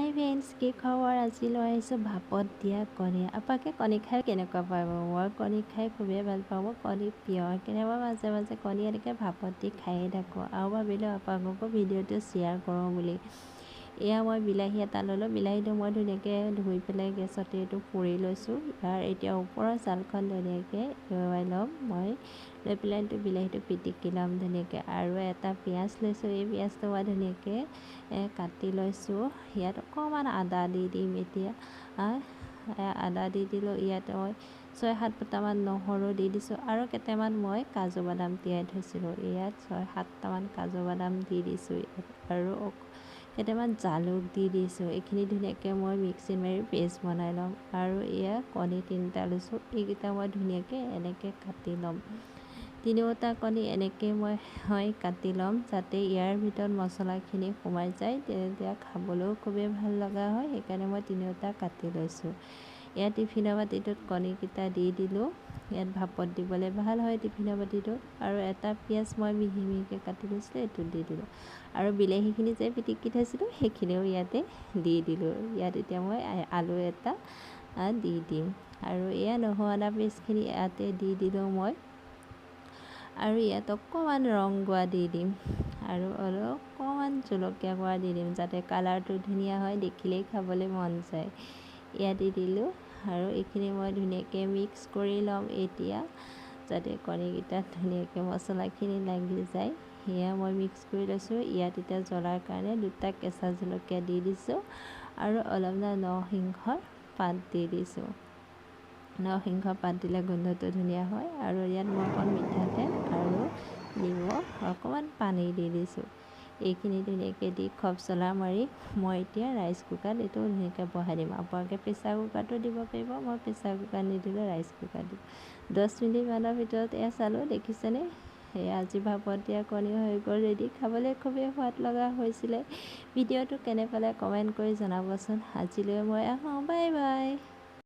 হাই friends, কি খবৰ? আজি লৈ আহিছোঁ ভাপত দিয়া কণী। আপোনালোকে কণী খাই কেনেকুৱা পাব? মই কণী খাই খুবেই ভাল পাওঁ। মই কণী প্ৰিয়। কেতিয়াবা মাজে মাজে কণী এনেকৈ ভাপত দি খায়ে থাকোঁ আৰু ভাবিলোঁ আপোনালোককো ভিডিঅ'টো শ্বেয়াৰ কৰোঁ বুলি। এয়া মই বিলাহী এটা ল'লোঁ। বিলাহীটো মই ধুনীয়াকৈ ধুই পেলাই গেছতে এইটো পুৰি লৈছোঁ। ইয়াৰ এতিয়া ওপৰৰ ছালখন ধুনীয়াকৈ এৰুৱাই ল'ম। মই লৈ পেলাই বিলাহীটো পিটিকি ল'ম ধুনীয়াকৈ। আৰু এটা পিঁয়াজ লৈছোঁ। এই পিঁয়াজটো মই ধুনীয়াকৈ কাটি লৈছোঁ। ইয়াত অকণমান আদা দি দিম। এতিয়া আদা দি দিলোঁ। ইয়াত মই 6-7 ফুটামান নহৰু দি দিছোঁ আৰু কেইটামান মই কাজু বাদাম তিয়াই থৈছিলোঁ। ইয়াত 6-7টামান কাজু বাদাম দি দিছোঁ আৰু কেইটামান জালুক দি দিছোঁ। এইখিনি ধুনীয়াকৈ মই মিক্সিত মাৰি পেষ্ট বনাই ল'ম। আৰু এয়া কণী 3টা লৈছোঁ। এইকেইটা মই ধুনীয়াকৈ এনেকৈ কাটি ল'ম। 3টা কণী এনেকৈ মই কাটি ল'ম যাতে ইয়াৰ ভিতৰত মছলাখিনি সোমাই যায়, তেতিয়া খাবলৈও খুবেই ভাল লগা হয়। সেইকাৰণে মই 3টা কাটি লৈছোঁ। ইয়াত টিফিনৰ বাতিটোত কণীকেইটা দি দিলোঁ। ইয়াত ভাপত দিবলৈ ভাল হয় টিফিনৰ বাতিটোত। আৰু এটা পিঁয়াজ মই মিহি মিহিকৈ কাটি লৈছিলোঁ, এইটো দি দিলোঁ। আৰু বিলাহীখিনি যে পিটিকি থৈছিলোঁ সেইখিনিও ইয়াতে দি দিলোঁ। ইয়াত এতিয়া মই আলু এটা দি দিম। আৰু এয়া নহৰু আদা পেষ্টখিনি ইয়াতে দি দিলোঁ মই। আৰু ইয়াত অকণমান ৰং গুড়া দি দিম আৰু অকণমান জলকীয়া গুড়া দি দিম যাতে কালাৰটো ধুনীয়া হয়, দেখিলেই খাবলৈ মন যায়। ইয়াত দি দিলোঁ আৰু এইখিনি মই ধুনীয়াকৈ মিক্স কৰি ল'ম এতিয়া, যাতে কণীকেইটাত ধুনীয়াকৈ মছলাখিনি লাগি যায়। সেয়া মই মিক্স কৰি লৈছোঁ। ইয়াত এতিয়া জ্বলাৰ কাৰণে 2টা কেঁচা জলকীয়া দি দিছোঁ আৰু অলপ নৰসিংহৰ পাত দি দিছোঁ। নৰসিংহ পাত দিলে গোন্ধটো ধুনীয়া হয়। আৰু ইয়াত মই অকণ মিঠাতেল আৰু নিমখ অকণমান পানী দি দিছোঁ। এইখিনি ধুনীয়াকৈ দি খপচলা মাৰি মই এতিয়া ৰাইচ কুকাৰত এইটো ধুনীয়াকৈ বহাই দিম। আপোনালোকে প্ৰেছাৰ কুকাৰটো দিব পাৰিব। মই প্ৰেছাৰ কুকাৰ নিদিলোঁ, ৰাইচ কুকাৰ দিম। 10 মিনিটমানৰ ভিতৰত এয়া চালোঁ, দেখিছেনে? সেয়া আজি ভাপত দিয়া কণী হৈ গ'ল ৰেডি। খাবলৈ খুবেই সোৱাদ লগা হৈছিলে। ভিডিঅ'টো কেনে পালে কমেণ্ট কৰি জনাবচোন। আজিলৈ মই আহোঁ, বাই বাই।